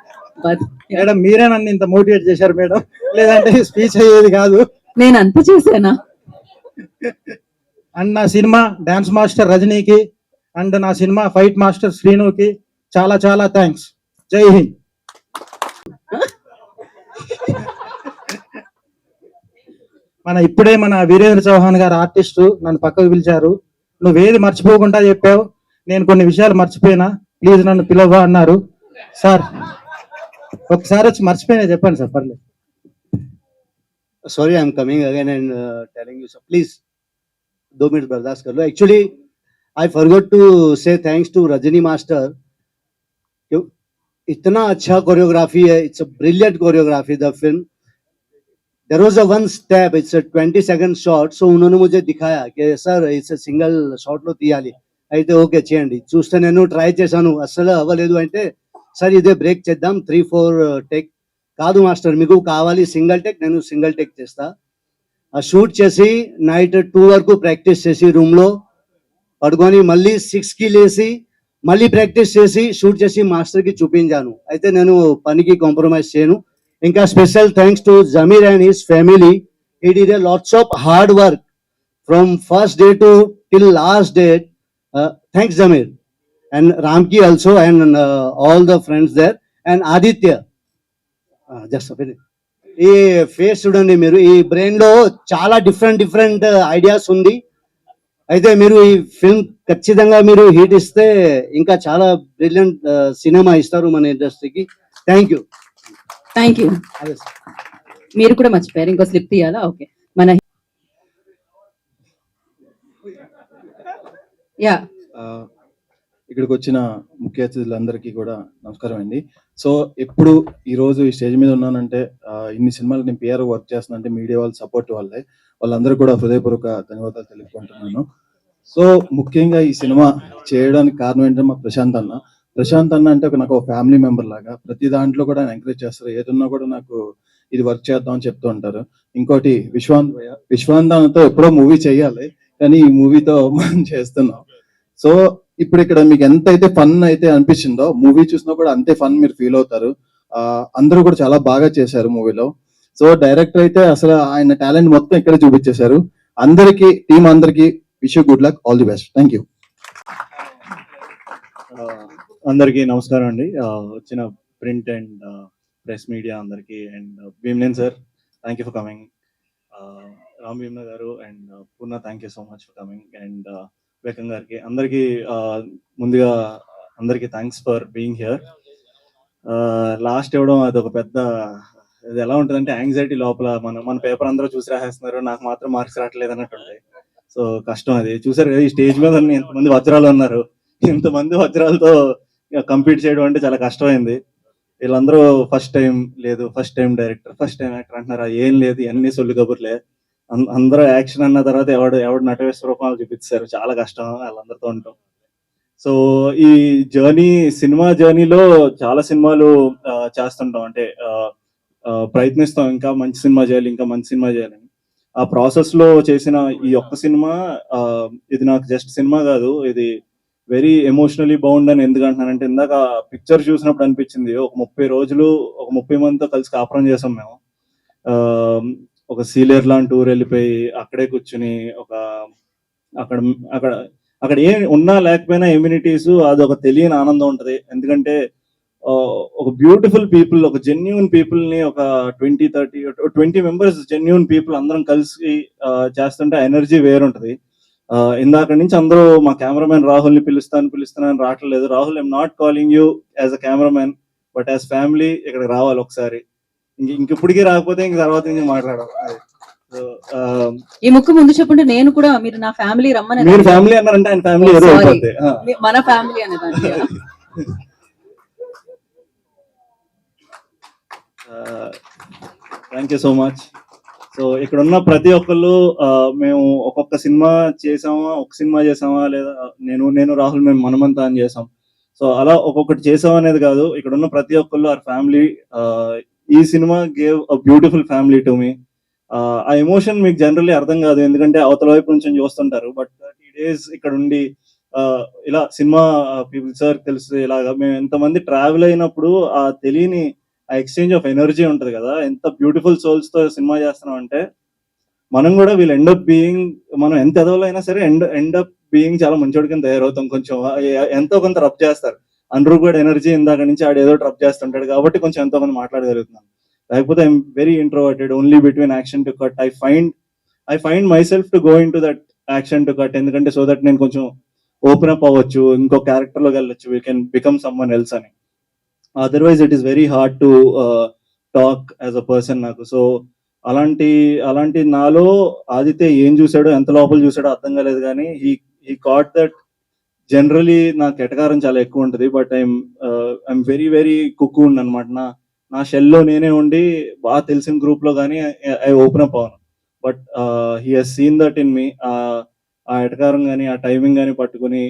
మేడం మీరే నన్ను ఇంత మోటివేట్ చేశారు మేడం, లేదంటే స్పీచ్ అయ్యేది కాదు. నేను అంత చేశానా? అండ్ నా సినిమా డాన్స్ మాస్టర్ రజనీకి అండ్ నా సినిమా ఫైట్ మాస్టర్ శ్రీనుకి చాలా చాలా థ్యాంక్స్. జై హింద్. ఇప్పుడే మన వీరేంద్ర చౌహాన్ గారు ఆర్టిస్టు నన్ను పక్కకు పిలిచారు. నువ్వేది మర్చిపోకుండా చెప్పావు, నేను కొన్ని విషయాలు మర్చిపోయినా, ప్లీజ్ నన్ను పిలవా అన్నారు. సార్ ఒకసారి వచ్చి మర్చిపోయినా చెప్పండి సార్, పర్లేదు. Sorry, I'm coming again and telling you, so please 2 minutes बर्दाश्त कर लो. Actually, I forgot to say thanks to Rajani Master. इतना अच्छा कोरियोग्राफी है, it's a brilliant choreography the film. There was a one step, it's a 20-second shot, so उन्होंने मुझे दिखाया कि sir it's a single shot లో తీయాలి. అయితే ఓకే చేయండి, చూస్తే నేను ట్రై చేశాను, అసలు అవ్వలేదు. అంటే సార్ ఇదే బ్రేక్ చేద్దాం, 3-4 టేక్ కాదు మాస్టర్, మీకు కావాలి సింగిల్ టేక్, నేను సింగిల్ టేక్ చేస్తా. ఆ షూట్ చేసి నైట్ 2 వరకు ప్రాక్టీస్ చేసి రూమ్ లో పడుకొని మళ్ళీ 6కి లేసి మళ్ళీ ప్రాక్టీస్ చేసి షూట్ చేసి మాస్టర్ కి చూపించాను. అయితే నేను పనికి కాంప్రమైజ్ చేయను. ఇంకా special thanks to Zameer and his family. He did a lots of hard work from first day to till last day. Thanks Zameer and రామ్కి also and all the friends there. And Aditya, just ఈ ఫేస్ చూడండి, మీరు ఈ బ్రెయిన్ లో చాలా డిఫరెంట్ ఐడియాస్ ఉంది. అయితే మీరు ఈ ఫిల్మ్ ఖచ్చితంగా మీరు హిట్ ఇస్తే ఇంకా చాలా బ్రిలియంట్ సినిమా ఇస్తారు మన ఇండస్ట్రీకి. Thank you. Thank you. మీరు కూడా మర్చిపోయారు, ఇంకో స్లిప్ తీయాలా? ఓకే. మన యా, ఇక్కడికి వచ్చిన ముఖ్య అతిథులందరికీ కూడా నమస్కారం అండి. సో ఎప్పుడు ఈ రోజు ఈ స్టేజ్ మీద ఉన్నానంటే, ఇన్ని సినిమాలు నేను పిఆర్ వర్క్ చేస్తున్నానంటే మీడియా వాళ్ళ సపోర్ట్ వల్లే. వాళ్ళందరూ కూడా హృదయపూర్వక ధన్యవాదాలు తెలుపుకుంటున్నాను. సో ముఖ్యంగా ఈ సినిమా చేయడానికి కారణం ఏంటంటే మా ప్రశాంత్ అన్న అంటే నాకు ఒక ఫ్యామిలీ మెంబర్ లాగా. ప్రతి దాంట్లో కూడా ఆయన ఎంకరేజ్ చేస్తారు, ఏదన్నా కూడా నాకు ఇది వర్క్ చేద్దాం అని చెప్తూ ఉంటారు. ఇంకోటి విశ్వాంత్ అన్నతో ఎప్పుడో మూవీ చేయాలి, కానీ ఈ మూవీతో మనం చేస్తున్నాం. సో ఇప్పుడు ఇక్కడ మీకు ఎంత అయితే ఫన్ అయితే అనిపించిందో మూవీ చూసినా కూడా అంతే ఫన్ మీరు ఫీల్ అవుతారు. అందరూ కూడా చాలా బాగా చేశారు మూవీలో. సో డైరెక్టర్ అయితే అసలు ఆయన టాలెంట్ మొత్తం ఇక్కడే చూపించేశారు. అందరికీ టీం అందరికీ wish good luck, all the best. Thank you. అందరికీ నమస్కారం అండి. వచ్చిన ప్రింట్ అండ్ ప్రెస్ మీడియా అందరికీ and Bheemaneni sir, thank you for coming. Ram Bheemana గారు and Poorna, thank you so much for coming. And Bekkem గారికి అందరికీ ముందుగా అందరికీ thanks for being here. Last ఇవ్వడం అది ఒక పెద్ద, అది ఎలా ఉంటుందంటే యాంగ్జైటీ లోపల, మన పేపర్ అందరూ చూసి రాసేస్తున్నారు, నాకు మాత్రం మార్క్స్ రావట్లేదు అన్నట్టు ఉంటాయి. సో కష్టం అది. చూసారు కదా ఈ స్టేజ్ మీద ఎంతమంది వజ్రాలు ఉన్నారు, ఇంతమంది వజ్రాలతో కంపీట్ చేయడం అంటే చాలా కష్టమైంది. వీళ్ళందరూ first time director, first time actor అంటున్నారు. ఏం లేదు, అన్ని సొల్లు కబుర్లే. అందరూ యాక్షన్ అన్న తర్వాత ఎవడు నటవేశ్వర రూపాలు చూపిస్తారు. చాలా కష్టం వాళ్ళందరితో ఉంటాం. సో ఈ సినిమా జర్నీలో చాలా సినిమాలు చేస్తుంటాం, అంటే ప్రయత్నిస్తాం ఇంకా మంచి సినిమా చేయాలని. ఆ ప్రాసెస్ లో చేసిన ఈ ఒక్క సినిమా, ఇది నాకు జస్ట్ సినిమా కాదు, ఇది వెరీ ఎమోషనలీ బౌండ్ అని ఎందుకు అంటున్నానంటే, ఇందాక పిక్చర్ చూసినప్పుడు అనిపించింది, ఒక 30 రోజులు ఒక 30 మందితో కలిసి కాపురం చేసాం మేము. ఒక సీలేర్ లాంటి టూర్ వెళ్ళిపోయి అక్కడే కూర్చుని అక్కడ అక్కడ అక్కడ ఏం ఉన్నా లేకపోయినా ఎమ్యూనిటీస్, అది ఒక తెలియని ఆనందం ఉంటది. ఎందుకంటే ఒక బ్యూటిఫుల్ పీపుల్, ఒక జెన్యూన్ పీపుల్ ని ఒక 20 మెంబర్స్ జెన్యూన్ పీపుల్ అందరం కలిసి చేస్తుంటే ఎనర్జీ వేరుంటది. ఇందాక నుంచి అందరూ మా కెమెరామెన్ రాహుల్ ని పిలుస్తానని రావట్లేదు. Rahul, I'm not calling you as a cameraman, but as family ఇక్కడికి రావాలి ఒకసారి. ఇంకెప్పటికీ రాకపోతే ఇంక తర్వాత నుంచి మాట్లాడాలి. ఈ ముక్కు ముందు చెప్పుంటే నేను కూడా మీరు నా ఫ్యామిలీ రమ్మని. మీరు ఫ్యామిలీ అన్నారంటే ఆయన ఫ్యామిలీ ఏదో అయిపోద్ది. మన ఫ్యామిలీ అనేదాన్ని. Thank you so much. So ఇక్కడ ఉన్న ప్రతి ఒక్కళ్ళు, మేము ఒక్కొక్క సినిమా చేసామా లేదా నేను రాహుల్ మేము మనమంతా అని చేసాం. సో అలా ఒక్కొక్కటి చేసాం అనేది కాదు, ఇక్కడ ఉన్న ప్రతి ఒక్కళ్ళు ఆర్ ఫ్యామిలీ. ఈ సినిమా gave a beautiful family to me. ఆ ఎమోషన్ మీకు జనరల్లీ అర్థం కాదు, ఎందుకంటే అవతల వైపు నుంచి చూస్తుంటారు. బట్ 30 days ఇక్కడ ఉండి ఇలా సినిమా పీపుల్ సార్ తెలుసు, ఇలాగా మేము ఎంతమంది ట్రావెల్ అయినప్పుడు ఆ తెలియని ఆ ఎక్స్చేంజ్ ఆఫ్ ఎనర్జీ ఉంటది కదా. ఎంత బ్యూటిఫుల్ సోల్స్ తో సినిమా చేస్తున్నాం అంటే, మనం కూడా వీళ్ళు ఎండప్ బీయింగ్, మనం ఎంత ఎదవలైనా సరే ఎండప్ బీయింగ్ చాలా మంచోడి కింద తయారవుతాం. కొంచెం ఎంతో కొంత రబ్ చేస్తారు. అన్రూప్ కూడా ఎనర్జీ ఇందాక నుంచి ఆడేదో రబ్ చేస్తుంటాడు కాబట్టి కొంచెం ఎంతో కొంత మాట్లాడగలుగుతున్నాను. లేకపోతే I'm very introverted, only between action to cut. I find myself to go into that action to cut, ఎందుకంటే సో దట్ నేను కొంచెం ఓపెన్ అప్ అవ్వచ్చు, ఇంకో క్యారెక్టర్ లోకి వెళ్ళొచ్చు, we can become someone else అని. Otherwise it is very hard to talk as a person నాకు. సో అలాంటి నాలో ఆదిత్య ఏం చూసాడో, ఎంత లోపల చూసాడో అర్థం కాలేదు, కానీ హీ కాట్ దట్. జనరలీ నాకు ఎటకారం చాలా ఎక్కువ ఉంటుంది, బట్ ఐఎమ్ వెరీ వెరీ కుక్కూన్ అనమాట. నా షెల్లో నేనే ఉండి బాగా తెలిసిన గ్రూప్ లో కానీ ఐ ఓపెన్ అప్ అవును. But he he's seen that in me. ఆ ఎటకారం కానీ ఆ టైమింగ్ కానీ పట్టుకుని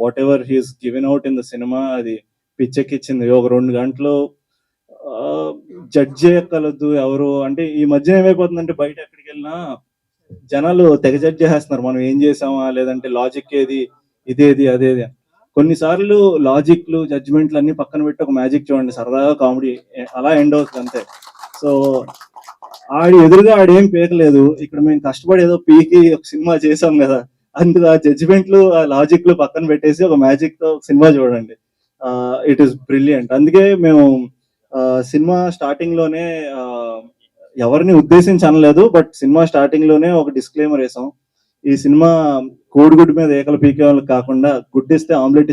whatever he's given out in the సినిమా, అది పిచ్చెక్కిచ్చింది. ఒక 2 గంటలు జడ్జ్ చేయగలదు ఎవరు అంటే. ఈ మధ్యన ఏమైపోతుందంటే, బయట ఎక్కడికి వెళ్ళినా జనాలు తెగ జడ్జ్ చేస్తున్నారు, మనం ఏం చేసామా, లేదంటే లాజిక్ ఏది, ఇదేది అదేది. కొన్నిసార్లు లాజిక్లు జడ్జ్మెంట్లు అన్ని పక్కన పెట్టి ఒక మ్యాజిక్ చూడండి, సరదాగా కామెడీ అలా ఎండ్ అవుతుంది అంతే. సో ఎదురుగా ఆడేం పీకలేదు. ఇక్కడ మేము కష్టపడి ఏదో పీకి ఒక సినిమా చేసాం కదా, అందుకు ఆ జడ్జిమెంట్లు ఆ లాజిక్లు పక్కన పెట్టేసి ఒక మ్యాజిక్ తో సినిమా చూడండి. It is brilliant. అందుకే మేము సినిమా స్టార్టింగ్ లోనే ఎవరిని ఉద్దేశించి అనలేదు, బట్ సినిమా స్టార్టింగ్ లోనే ఒక డిస్క్లైమర్ వేసాం. ఈ సినిమా కోడిగుడ్డు మీద ఏకలు పీకే వాళ్ళకి కాకుండా, గుడ్డిస్తే ఆమ్లెట్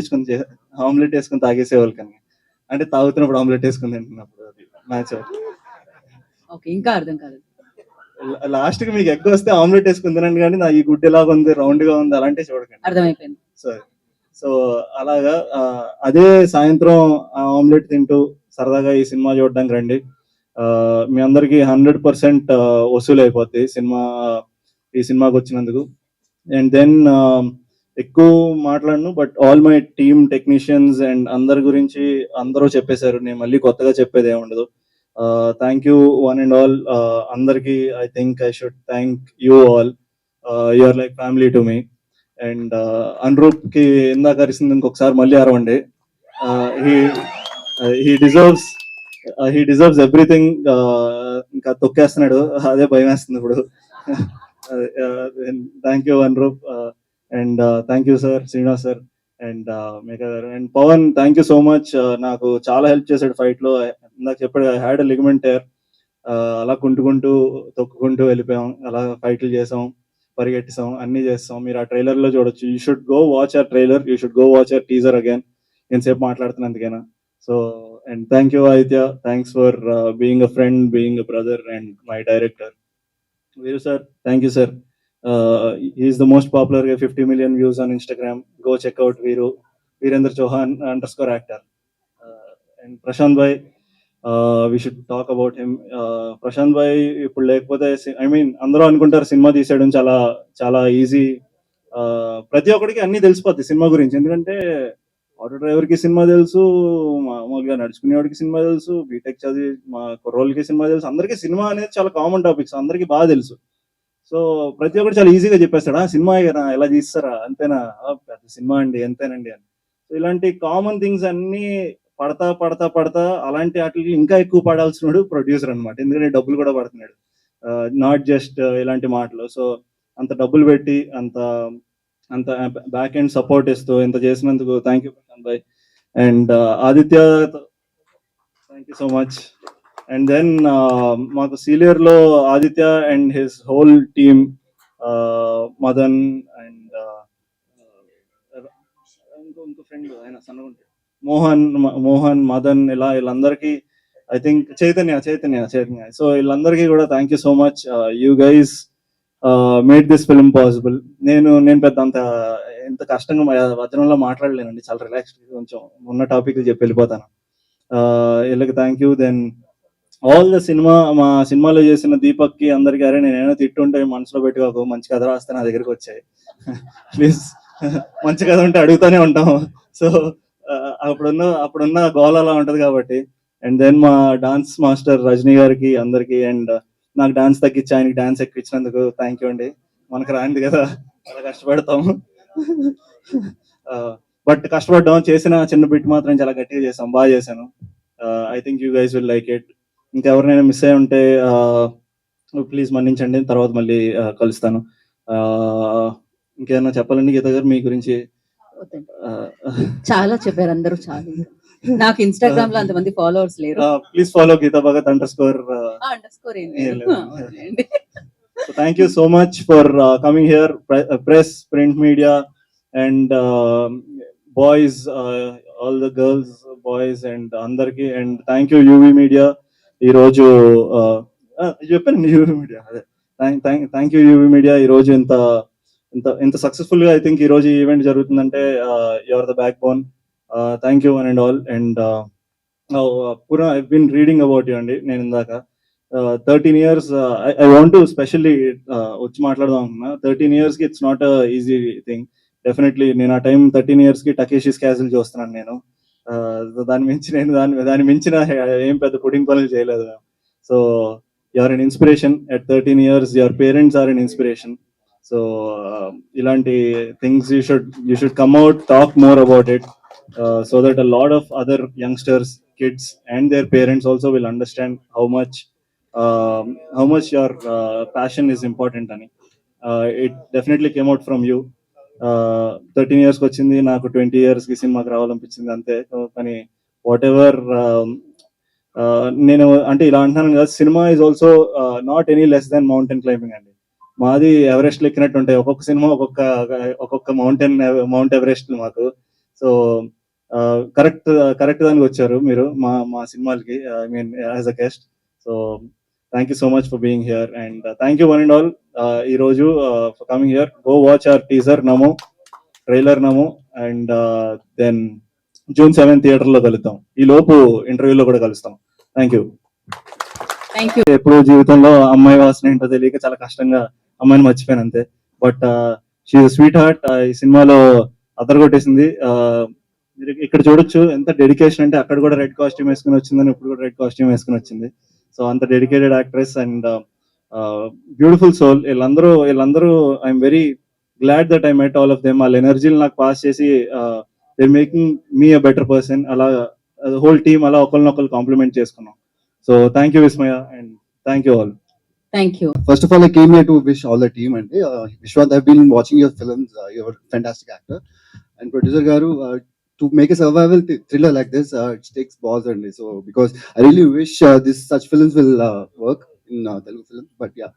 వేసుకొని తాగేసే వాళ్ళకని, అంటే తాగుతున్నప్పుడు ఆమ్లెట్ వేసుకుని తింటున్నప్పుడు. అది మ్యాచ్. ఇంకా అర్థం కాలేదు. లాస్ట్ కి మీకు ఎగ్ వస్తే ఆమ్లెట్ వేసుకుని తినండి, కానీ నా ఈ గుడ్డు ఎలాగ ఉంది, రౌండ్ గా ఉంది అలాంటివి చూడకండి. అర్థమైపోయింది. సో అలాగా అదే సాయంత్రం ఆమ్లెట్ తింటూ సరదాగా ఈ సినిమా చూడడానికి రండి. మీ అందరికి 100% వసూలు అయిపోద్ది ఈ సినిమాకి వచ్చినందుకు. అండ్ దెన్ ఎక్కువ మాట్లాడను, but all my team technicians and అందరి గురించి అందరూ చెప్పేశారు, నేను మళ్ళీ కొత్తగా చెప్పేది ఏమి ఉండదు. Thank you one and all. అందరికి I think I should thank you all. You are like family to me. And Anuroop కి ఇందాక అరిసింది ఇంకొకసారి మళ్ళీ అరవండి. He deserves everything. ఇంకా తొక్కేస్తున్నాడు, అదే భయం వేస్తుంది ఇప్పుడు. Thank you Anuroop, and thank you sir, Srinivas sir, and Megha గారు, and Pavan thank you so much. నాకు చాలా హెల్ప్ చేశాడు ఫైట్ లో. ఇందాక చెప్పాడు ఐ హ్యాడ్ లిగమెంట్ టేర్. అలా కుంటుకుంటూ తొక్కుకుంటూ వెళ్ళిపోయాం, అలా ఫైట్లు చేసాం, పరిగెట్టిసాం, అన్ని చేస్తాం. మీరు ఆ ట్రైలర్ లో చూడొచ్చు. You should go watch our trailer, you should go watch our teaser again. ఎంతసేపు మాట్లాడుతున్నందుకైనా. So and thank you Aditya, thanks for being a friend, being a brother, and my director. Veeru sir, thank you sir. He is the most popular, 50 million views on Instagram. Go check out Veeru, Virendra Chauhan _actor. And Prashant bhai, we should talk about him. Prashant bhai ఇప్పుడు లేకపోతే ఐ మీన్ అందరూ అనుకుంటారు సినిమా తీసేయడం చాలా చాలా ఈజీ. ప్రతి ఒక్కడికి అన్ని తెలిసిపోద్ది సినిమా గురించి, ఎందుకంటే ఆటో డ్రైవర్ కి సినిమా తెలుసు, మామూలుగా నడుచుకునేవాడికి సినిమా తెలుసు, బీటెక్ చదివి మా కుర్రోళ్ళకి సినిమా తెలుసు. అందరికీ సినిమా అనేది చాలా కామన్ టాపిక్స్, అందరికీ బాగా తెలుసు. సో ప్రతి ఒక్కరు చాలా ఈజీగా చెప్పేస్తాడు, సినిమా ఎలా తీస్తారా, అంతేనా, పెద్ద సినిమా అండి, ఎంతేనండి అని. సో ఇలాంటి కామన్ థింగ్స్ అన్ని పడతా పడతా పడతా అలాంటి వాటికి ఇంకా ఎక్కువ పడాల్సినాడు ప్రొడ్యూసర్ అనమాట, ఎందుకంటే డబ్బులు కూడా పడుతున్నాడు, నాట్ జస్ట్ ఇలాంటి మాటలు. సో అంత డబ్బులు పెట్టి అంత బ్యాక్ ఎండ్ సపోర్ట్ ఇస్తూ ఇంత చేసినందుకు thank you Prashanth bhai. And Aditya, thank you so much. And then మాకు సీనియర్ లో Aditya and his whole team, Madan and ఇంకో ఫ్రెండ్ ఆయన సన్నగుంటే మోహన్ మదన్, ఇలా వీళ్ళందరికీ, ఐ థింక్ చైతన్య. సో వీళ్ళందరికీ కూడా thank you so much. You guys made this film possible. నేను పెద్ద ఎంత కష్టంగా వచనంలో మాట్లాడలేనండి, చాలా రిలాక్స్డ్, కొంచెం ఉన్న టాపిక్ చెప్పి వెళ్ళిపోతాను. వీళ్ళకి thank you. Then all the మా సినిమాలో చేసిన దీపక్ కి అందరికీ, అరే నేనేమైనా తిట్టుంటే మనసులో పెట్టుకోకు, మంచి కథ రాస్తే నా దగ్గరికి వచ్చాయి ప్లీజ్, మంచి కథ ఉంటే అడుగుతూనే ఉంటాం. సో అప్పుడున్న గోల్ అలా ఉంటది కాబట్టి. అండ్ దెన్ మా డాన్స్ మాస్టర్ రజనీ గారికి అందరికి, అండ్ నాకు డాన్స్ తగ్గించి ఆయనకి డాన్స్ ఎక్కించినందుకు థ్యాంక్ యూ అండి. మనకు రాంది కదా, చాలా కష్టపడతాము, బట్ కష్టపడ్డాం. చేసిన చిన్న బిట్ మాత్రం చాలా గట్టిగా చేసాం, బాగా చేశాను. I think you guys will like it. ఇంకెవరినైనా మిస్ అయి ఉంటే ప్లీజ్ మన్నించండి, తర్వాత మళ్ళీ కలుస్తాను. ఇంకేమైనా చెప్పాలండి గీత గారు మీ గురించి? చాలా చెప్పారు అందరూ, చాలా. నాకు ఇన్స్టాగ్రామ్ లో అంతమంది ఫాలోవర్స్ లేరు. Please follow Geetha Bhagat _. So thank you so much for coming here, press, print media, and boys, all the girls, boys, and andarki, and thank you UV media. Ee roju చెప్పండి UV media, అదే thank you UV media. ఈ రోజు ఇంత సక్సెస్ఫుల్ గా ఐ థింక్ ఈ రోజు ఈవెంట్ జరుగుతుందంటే you are the backbone. Thank you and all. And పూరా I been reading about you అండి. నేను ఇందాక 13 years, I want to specially వచ్చి మాట్లాడదాం అనుకున్నా. 13 years కి it's not easy thing. Definitely నేను ఆ టైం 13 years కి టకేషిస్ క్యాసిల్ చూస్తున్నాను నేను. దాని మించిన ఏం పెద్ద పుడింగ్ పనులు చేయలేదు. So you're an inspiration at 13 years. Your parents are an inspiration. So ఇలాంటి things you should come out, talk more about it, so that a lot of other youngsters, kids, and their parents also will understand how much your passion is important ani. It definitely came out from you. 13 years కి వచ్చింది, నాకు 20 years కి సినిమాకి రావాలనిపించింది అంతే. కానీ వాట్ ఎవర్, నేను అంటే ఇలా అంటున్నాను కదా, సినిమా is also not any less than mountain climbing అండి. మాది ఎవరెస్ట్ ఎక్కినట్టు ఉంటాయి, ఒక్కొక్క సినిమా ఒక్కొక్క మౌంట్ ఎవరెస్ట్ మాకు. సో కరెక్ట్ దానికి వచ్చారు మీరు మా సినిమాలకి, I mean as a guest. So thank you so much for being here, and thank you one and all. ఈ రోజు for coming here. Go watch our teaser Namo, trailer Namo, and then June 7 theatre లో కలుద్దాం. ఈ లోపు ఇంటర్వ్యూలో కూడా కలుస్తాం. Thank you. ఎప్పుడు జీవితంలో అమ్మాయి వాసన ఏంటో తెలియక చాలా కష్టంగా అమ్మాయిని మర్చిపోయాను అంతే. But she is sweet heart. ఈ సినిమాలో అదరగొట్టేసింది. మీరు ఇక్కడ చూడొచ్చు ఎంత డెడికేషన్ అంటే, అక్కడ కూడా రెడ్ కాస్ట్యూమ్ వేసుకుని వచ్చిందని, ఇప్పుడు కూడా రెడ్ కాస్ట్యూమ్ వేసుకుని వచ్చింది. సో అంత dedicated actress and beautiful soul. వీళ్ళందరూ I'm very glad that I met all of them. వాళ్ళ ఎనర్జీని నాకు పాస్ చేసి they making me a better person. అలా హోల్ టీమ్ అలా ఒకరినొకరు కాంప్లిమెంట్ చేసుకున్నాం. So thank you Vismaya and thank you all. Thank you. First of all, I came here to wish all the team and Vishwant, I've been watching your films. You're a fantastic actor. And producer Garu, to make a survival thriller like this, it takes balls and so because I really wish such films will work in Telugu films. But yeah,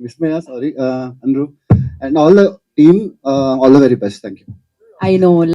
Vismaya, sorry, Andrew, and all the team, all the very best. Thank you. I know